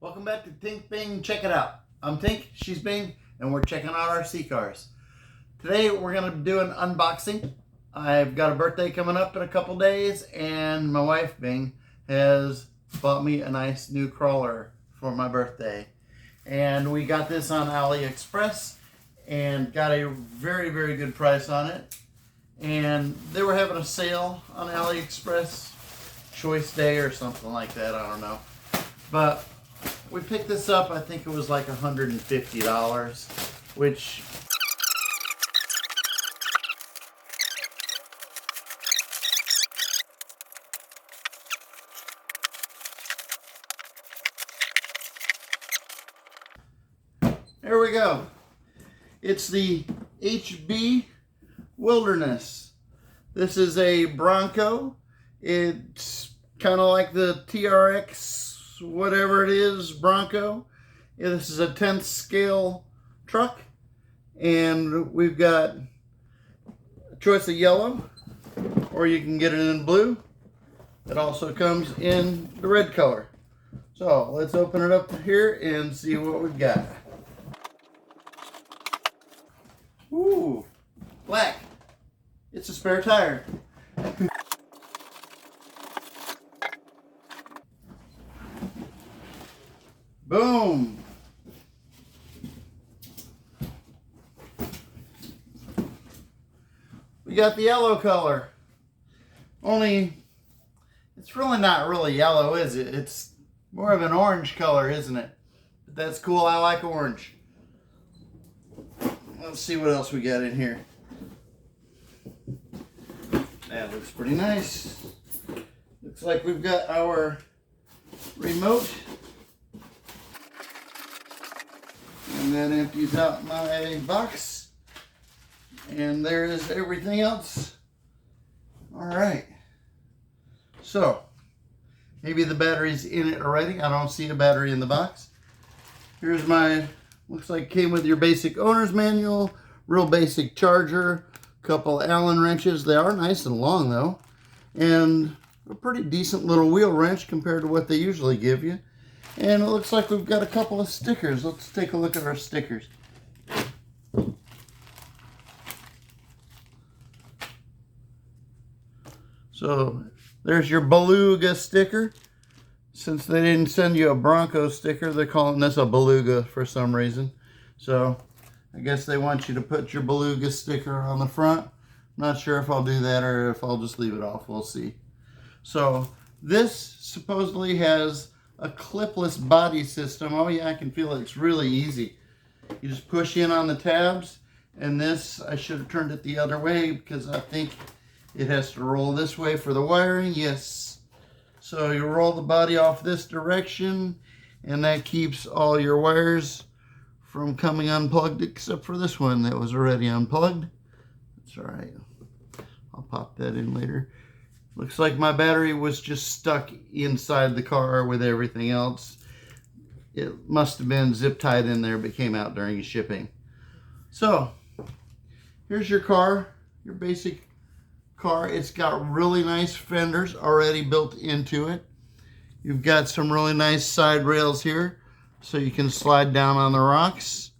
Welcome back to Tink Bing Check It Out. I'm Tink, she's Bing, and we're checking out our C-Cars. Today we're going to do an unboxing. I've got a birthday coming up in a couple days, and my wife Bing has bought me a nice new crawler for my birthday. And we got this on AliExpress and got a very, very good price on it. And they were having a sale on AliExpress, Choice Day or something like that, I don't know. But we picked this up, I think it was like $150, which there we go. It's the HbB Wilderness. This is a Bronco. It's kind of like the TRX, whatever it is, Bronco. Yeah, this is a 10th scale truck, and we've got a choice of yellow, or you can get it in blue. It also comes in the red color. So let's open it up here and see what we've got. Ooh, black. It's a spare tire. Boom. We got the yellow color. Only, it's really not really yellow, is it? It's more of an orange color, isn't it? But that's cool. I like orange. Let's see what else we got in here. That looks pretty nice. Looks like we've got our remote. And that empties out my box. And there is everything else. Alright. So, maybe the battery's in it already. I don't see a battery in the box. Here's my, looks like came with your basic owner's manual. Real basic charger. Couple Allen wrenches. They are nice and long though. And a pretty decent little wheel wrench compared to what they usually give you. And it looks like we've got a couple of stickers. Let's take a look at our stickers. So there's your Beluga sticker. Since they didn't send you a Bronco sticker, they're calling this a Beluga for some reason. So I guess they want you to put your Beluga sticker on the front. Not sure if I'll do that or if I'll just leave it off. We'll see. So this supposedly has a clipless body system. Oh yeah, I can feel it. It's really easy. You just push in on the tabs, and this, I should have turned it the other way because I think it has to roll this way for the wiring. Yes. So you roll the body off this direction, and that keeps all your wires from coming unplugged, except for this one that was already unplugged. That's all right. I'll pop that in later. Looks like my battery was just stuck inside the car with everything else. It must have been zip tied in there, but came out during shipping. So, here's your car, your basic car. It's got really nice fenders already built into it. You've got some really nice side rails here, so you can slide down on the rocks.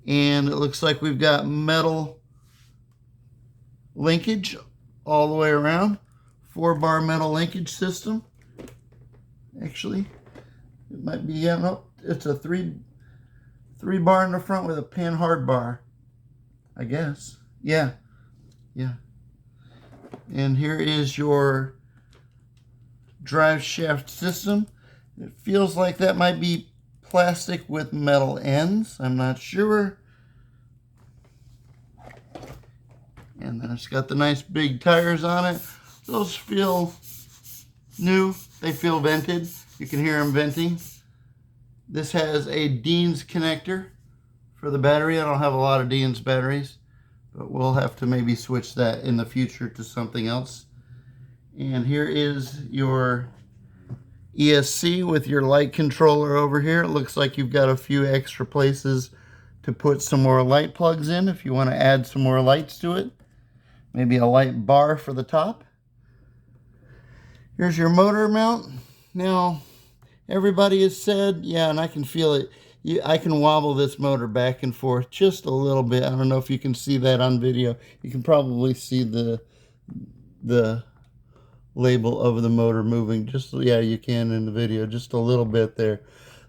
And it looks like we've got metal linkage all the way around. 4-bar metal linkage system. Actually, it might be, yeah, no, it's a three bar in the front with a pin hard bar, I guess. Yeah. And here is your drive shaft system. It feels like that might be plastic with metal ends. I'm not sure. And then it's got the nice big tires on it. Those feel new. They feel vented. You can hear them venting. This has a Dean's connector for the battery. I don't have a lot of Dean's batteries, but we'll have to maybe switch that in the future to something else. And here is your ESC with your light controller over here. It looks like you've got a few extra places to put some more light plugs in if you want to add some more lights to it. Maybe a light bar for the top. Here's your motor mount. Now, everybody has said, yeah, and I can feel it. I can wobble this motor back and forth just a little bit. I don't know if you can see that on video. You can probably see the label of the motor moving. Just, yeah, you can in the video, just a little bit there.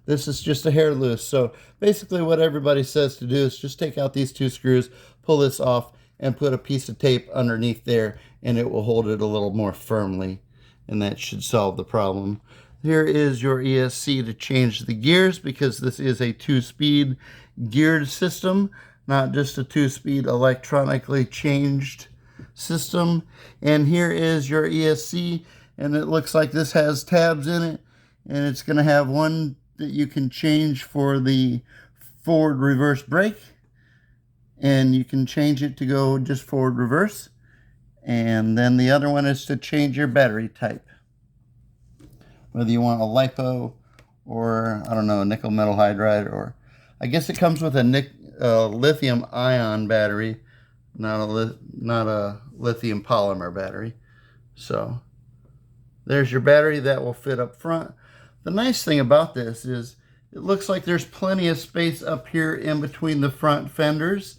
This is just a hair loose. So basically what everybody says to do is just take out these 2 screws, pull this off, and put a piece of tape underneath there, and it will hold it a little more firmly, and that should solve the problem. Here is your ESC to change the gears, because this is a 2-speed geared system, not just a 2-speed electronically changed system. And here is your ESC, and it looks like this has tabs in it, and it's going to have one that you can change for the forward reverse brake, and you can change it to go just forward reverse, and then the other one is to change your battery type, whether you want a LiPo or, I don't know, a nickel metal hydride, or I guess it comes with a lithium ion battery, not a lithium polymer battery. So there's your battery that will fit up front. The nice thing about this is it looks like there's plenty of space up here in between the front fenders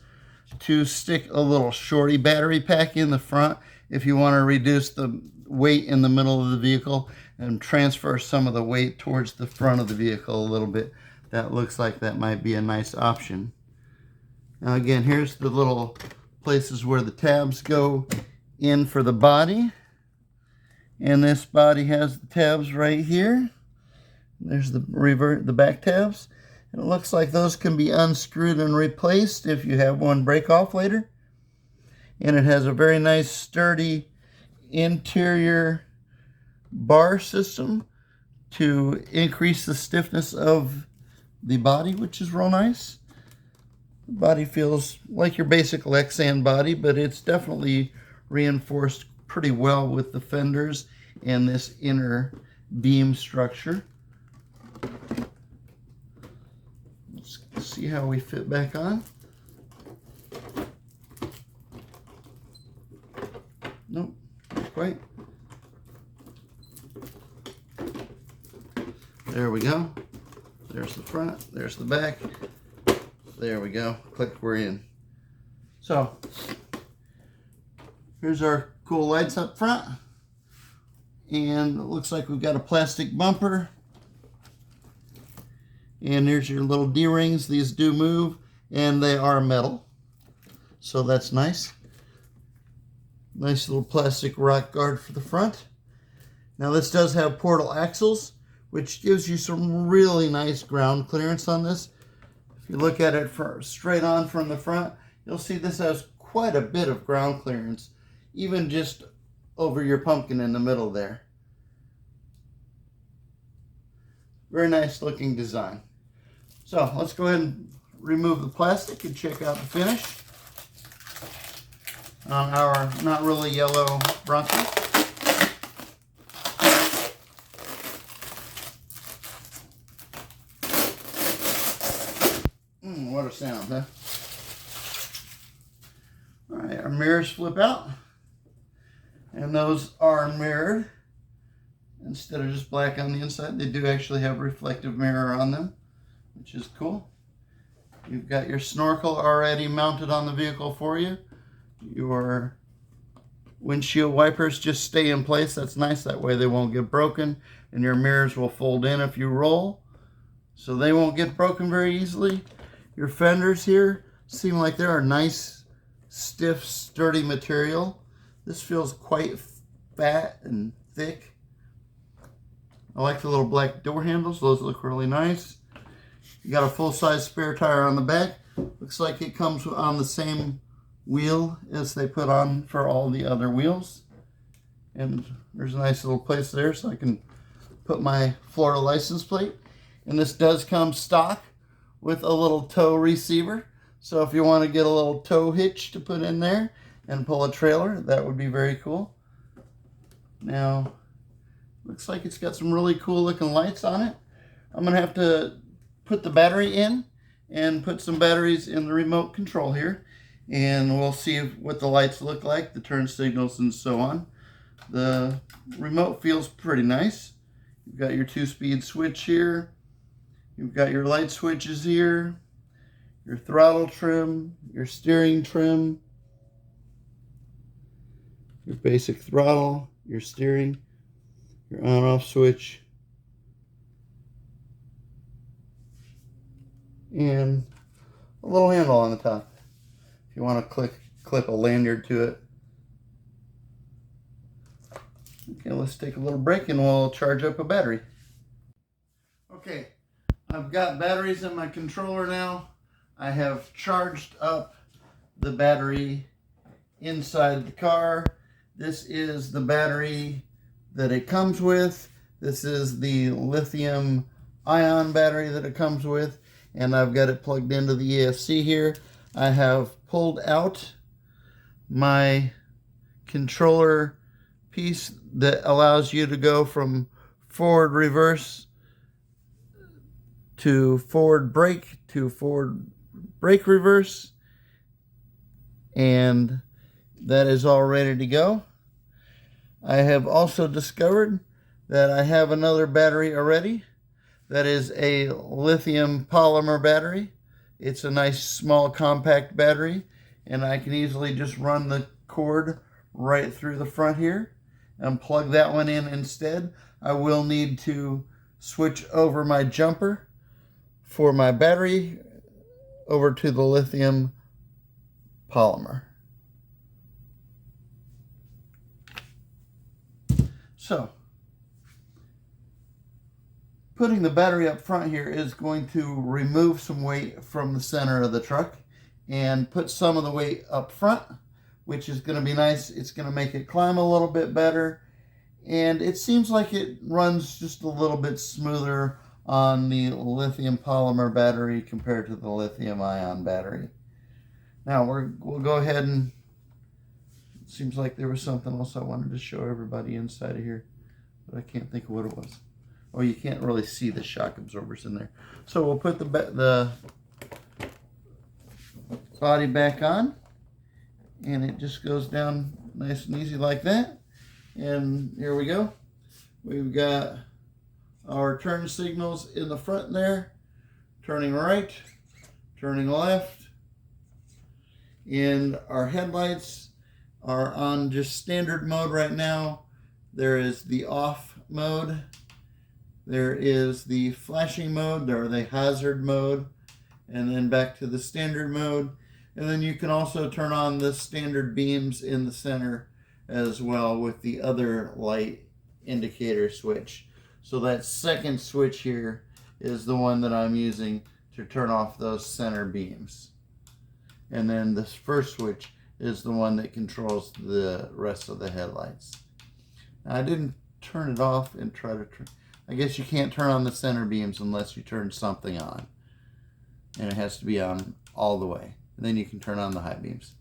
to stick a little shorty battery pack in the front if you want to reduce the weight in the middle of the vehicle and transfer some of the weight towards the front of the vehicle a little bit. That looks like that might be a nice option. Now again, here's the little places where the tabs go in for the body, and this body has the tabs right here. There's the back tabs, and it looks like those can be unscrewed and replaced if you have one break off later. And it has a very nice sturdy interior bar system to increase the stiffness of the body, which is real nice. The body feels like your basic Lexan body, but it's definitely reinforced pretty well with the fenders and this inner beam structure. Let's see how we fit back on. Nope, not quite. There we go. There's the front, there's the back. There we go. Click, we're in. So here's our cool lights up front. And it looks like we've got a plastic bumper. And there's your little D-rings. These do move, and they are metal. So that's nice. Nice little plastic rock guard for the front. Now this does have portal axles, which gives you some really nice ground clearance on this. If you look at it straight on from the front, you'll see this has quite a bit of ground clearance, even just over your pumpkin in the middle there. Very nice looking design. So let's go ahead and remove the plastic and check out the finish on our not really yellow Bronco. What a sound, huh? All right, our mirrors flip out, and those are mirrored. Instead of just black on the inside, they do actually have reflective mirror on them, which is cool. You've got your snorkel already mounted on the vehicle for you. Your windshield wipers just stay in place. That's nice. That way they won't get broken, and your mirrors will fold in if you roll, so they won't get broken very easily. Your fenders here seem like they're a nice, stiff, sturdy material. This feels quite fat and thick. I like the little black door handles. Those look really nice. You got a full-size spare tire on the back. Looks like it comes on the same wheel as they put on for all the other wheels. And there's a nice little place there so I can put my Florida license plate. And this does come stock with a little tow receiver. So if you want to get a little tow hitch to put in there and pull a trailer, that would be very cool. Now, looks like it's got some really cool looking lights on it. I'm going to have to put the battery in and put some batteries in the remote control here. And we'll see what the lights look like, the turn signals and so on. The remote feels pretty nice. You've got your 2-speed switch here. You've got your light switches here, your throttle trim, your steering trim, your basic throttle, your steering, your on-off switch, and a little handle on the top if you want to clip a lanyard to it. Okay, let's take a little break and we'll charge up a battery. Okay, I've got batteries in my controller now. I have charged up the battery inside the car. This is the battery that it comes with. This is the lithium ion battery that it comes with, and I've got it plugged into the ESC here. I have pulled out my controller piece that allows you to go from forward reverse to forward brake to forward brake reverse, and that is all ready to go. I have also discovered that I have another battery already that is a lithium polymer battery. It's a nice small compact battery, and I can easily just run the cord right through the front here and plug that one in instead. I will need to switch over my jumper for my battery over to the lithium polymer. So, putting the battery up front here is going to remove some weight from the center of the truck and put some of the weight up front, which is going to be nice. It's going to make it climb a little bit better, and it seems like it runs just a little bit smoother on the lithium polymer battery compared to the lithium ion battery. Now we'll go ahead and, it seems like there was something else I wanted to show everybody inside of here, but I can't think of what it was. Oh, you can't really see the shock absorbers in there. So we'll put the body back on, and it just goes down nice and easy like that. And here we go. We've got our turn signals in the front there, turning right, turning left, and our headlights are on just standard mode right now. There is the off mode, there is the flashing mode, or the hazard mode, and then back to the standard mode. And then you can also turn on the standard beams in the center as well with the other light indicator switch. So that second switch here is the one that I'm using to turn off those center beams. And then this first switch is the one that controls the rest of the headlights. Now, I didn't turn it off and try to turn. I guess you can't turn on the center beams unless you turn something on. And it has to be on all the way. And then you can turn on the high beams.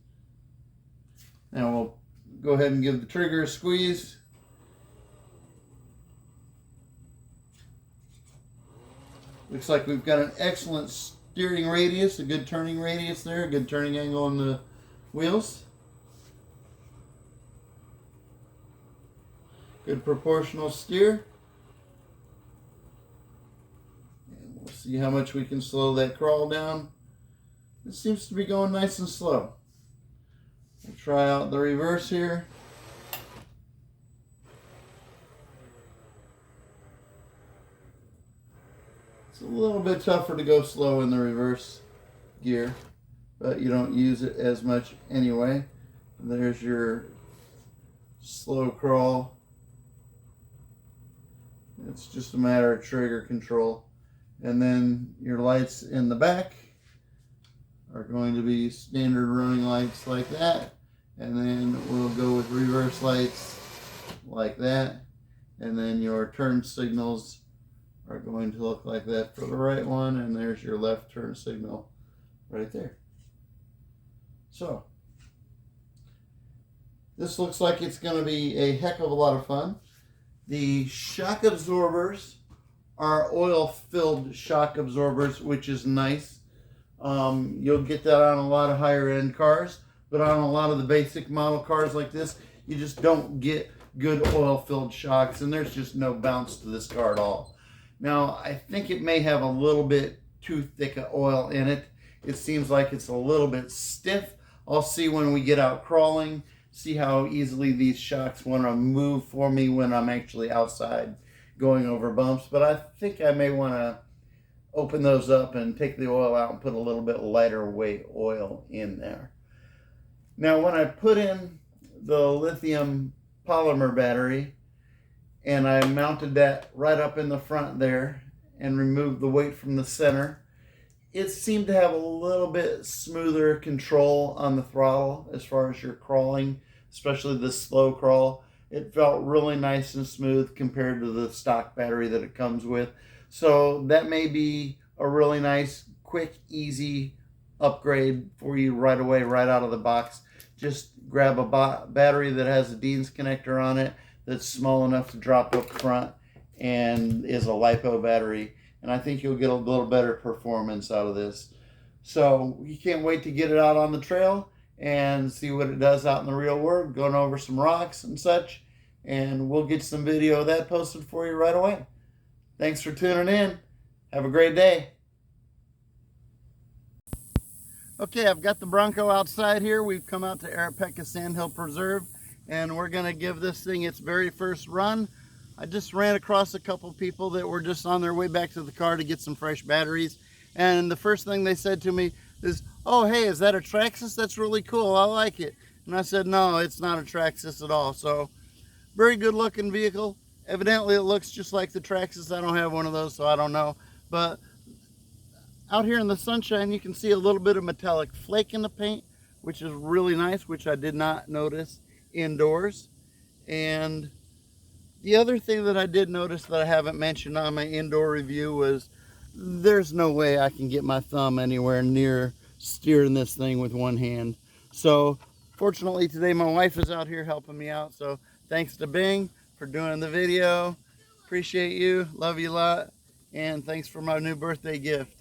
Now we'll go ahead and give the trigger a squeeze. Looks like we've got an excellent steering radius, a good turning radius there, a good turning angle on the wheels. Good proportional steer. And we'll see how much we can slow that crawl down. It seems to be going nice and slow. We'll try out the reverse here. It's a little bit tougher to go slow in the reverse gear, but you don't use it as much anyway. There's your slow crawl. It's just a matter of trigger control. And then your lights in the back are going to be standard running lights like that. And then we'll go with reverse lights like that. And then your turn signals are going to look like that for the right one, and there's your left turn signal right there. So this looks like it's going to be a heck of a lot of fun. The shock absorbers are oil-filled shock absorbers, which is nice. You'll get that on a lot of higher end cars, but on a lot of the basic model cars like this, you just don't get good oil-filled shocks, and there's just no bounce to this car at all. Now, I think it may have a little bit too thick of oil in it. It seems like it's a little bit stiff. I'll see when we get out crawling, see how easily these shocks want to move for me when I'm actually outside going over bumps. But I think I may want to open those up and take the oil out and put a little bit lighter weight oil in there. Now, when I put in the lithium polymer battery and I mounted that right up in the front there and removed the weight from the center, it seemed to have a little bit smoother control on the throttle as far as your crawling, especially the slow crawl. It felt really nice and smooth compared to the stock battery that it comes with. So that may be a really nice, quick, easy upgrade for you right away, right out of the box. Just grab a battery that has a Dean's connector on it that's small enough to drop up front and is a LiPo battery. And I think you'll get a little better performance out of this. So you can't wait to get it out on the trail and see what it does out in the real world, going over some rocks and such. And we'll get some video of that posted for you right away. Thanks for tuning in. Have a great day. Okay, I've got the Bronco outside here. We've come out to Arapeca Sandhill Preserve, and we're going to give this thing its very first run. I just ran across a couple people that were just on their way back to the car to get some fresh batteries, and the first thing they said to me is, "Oh, hey, is that a Traxxas? That's really cool. I like it." And I said, "No, it's not a Traxxas at all." So, very good looking vehicle. Evidently, it looks just like the Traxxas. I don't have one of those, so I don't know. But out here in the sunshine, you can see a little bit of metallic flake in the paint, which is really nice, which I did not notice indoors. And the other thing that I did notice that I haven't mentioned on my indoor review was there's no way I can get my thumb anywhere near steering this thing with one hand. So fortunately today my wife is out here helping me out. So thanks to Bing for doing the video. Appreciate you. Love you a lot. And thanks for my new birthday gift.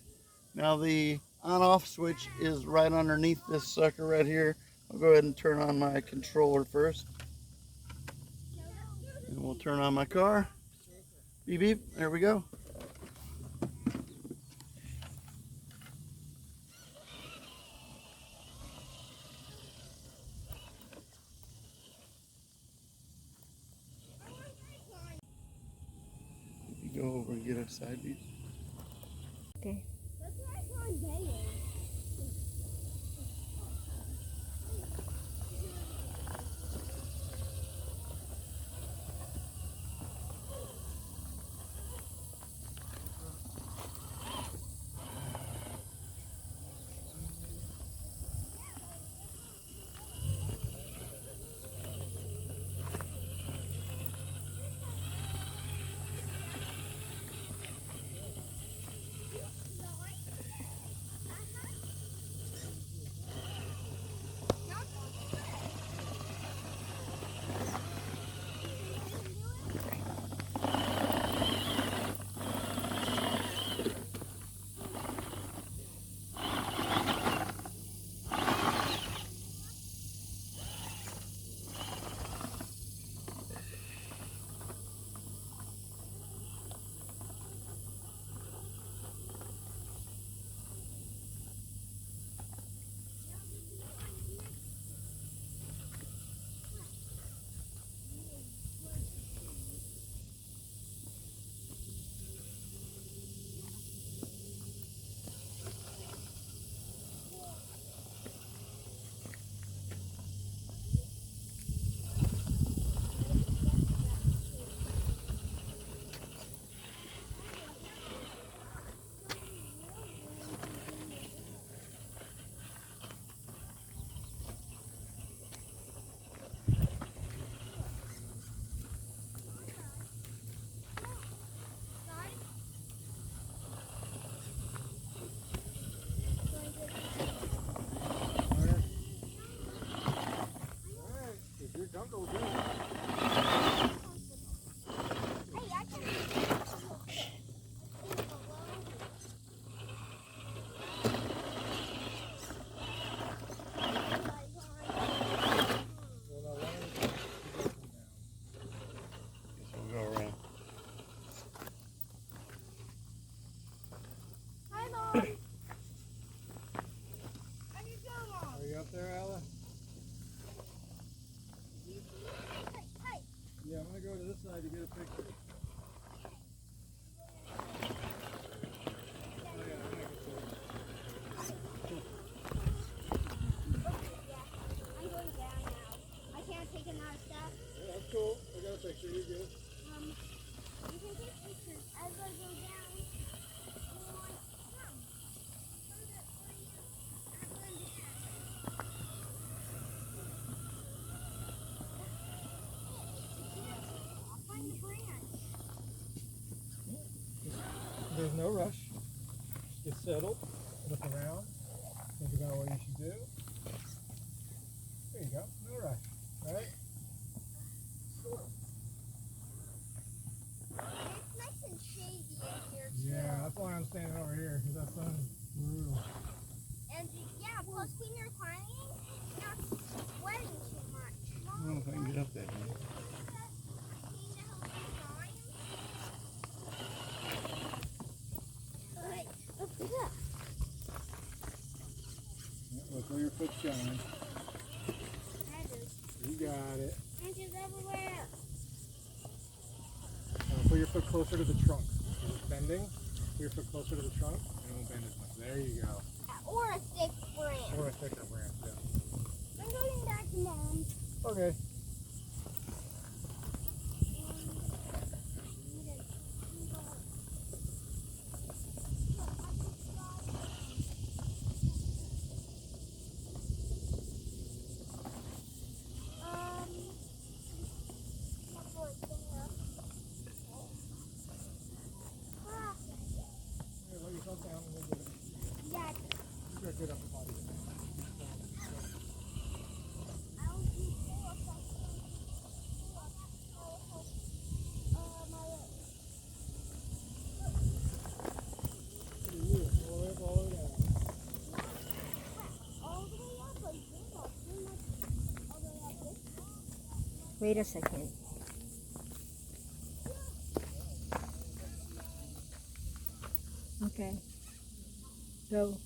Now the on-off switch is right underneath this sucker right here. I'll go ahead and turn on my controller first. And we'll turn on my car. Beep, beep. There we go. You go over and get a side view. Okay. there's no rush. Just get settled, look around, think about what you should do. There you go, no rush, right? It's nice and shady in here too. Yeah, that's why I'm standing over here, because that sun is brutal. And yeah, plus when you're climbing, you're not sweating too much. I don't know if I can get up there. Look where your foot's going. You got it. Inches everywhere. Now put your foot closer to the trunk. Is it bending? Put your foot closer to the trunk, and it won't bend as much. There you go. Or a thick branch. Or a thicker branch, yeah. I'm going back to Mom. Okay. Let yourself down and we'll get it. Yeah. You gotta get up the body. Wait a second. Okay. Go.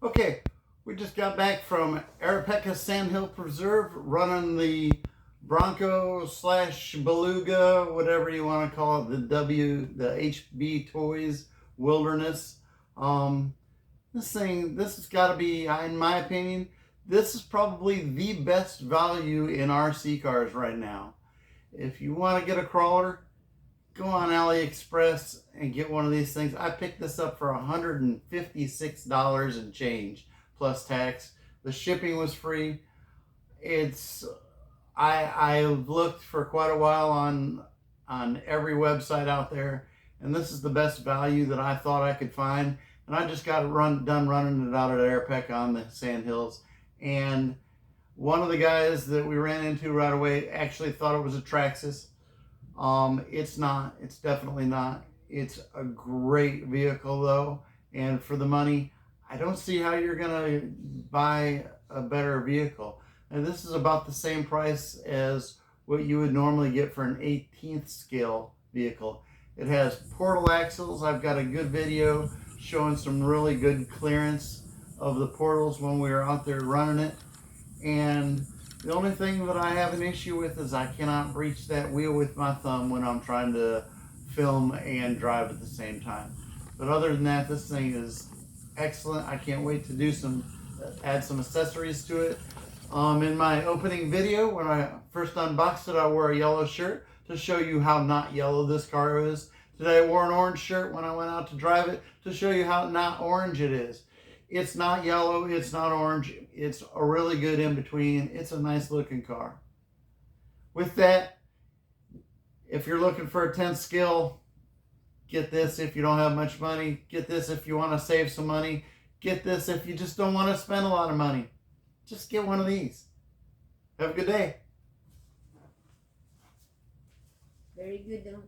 Okay, we just got back from Arapeca Sandhill Preserve running the Bronco slash Beluga, whatever you want to call it, the HB Toys Wilderness. This has got to be, in my opinion, this is probably the best value in RC cars right now. If you want to get a crawler, go on AliExpress and get one of these things. I picked this up for $156 and change plus tax. The shipping was free. I looked for quite a while on every website out there, and this is the best value that I thought I could find. And I just got it done running it out at Arapeca on the Sandhills. And one of the guys that we ran into right away actually thought it was a Traxxas. It's not. It's definitely not. It's a great vehicle though, and for the money, I don't see how you're gonna buy a better vehicle. And this is about the same price as what you would normally get for an 18th scale vehicle. It has portal axles. I've got a good video showing some really good clearance of the portals when we were out there running it. And the only thing that I have an issue with is I cannot reach that wheel with my thumb when I'm trying to film and drive at the same time. But other than that, this thing is excellent. I can't wait to add some accessories to it. In my opening video, when I first unboxed it, I wore a yellow shirt to show you how not yellow this car is. Today I wore an orange shirt when I went out to drive it to show you how not orange it is. It's not yellow, it's not orange, it's a really good in between. It's a nice looking car. With that, If you're looking for a 10 skill, get this if you don't have much money. Get this if you want to save some money. Get this if you just don't want to spend a lot of money. Just get one of these. Have a good day. Very good though.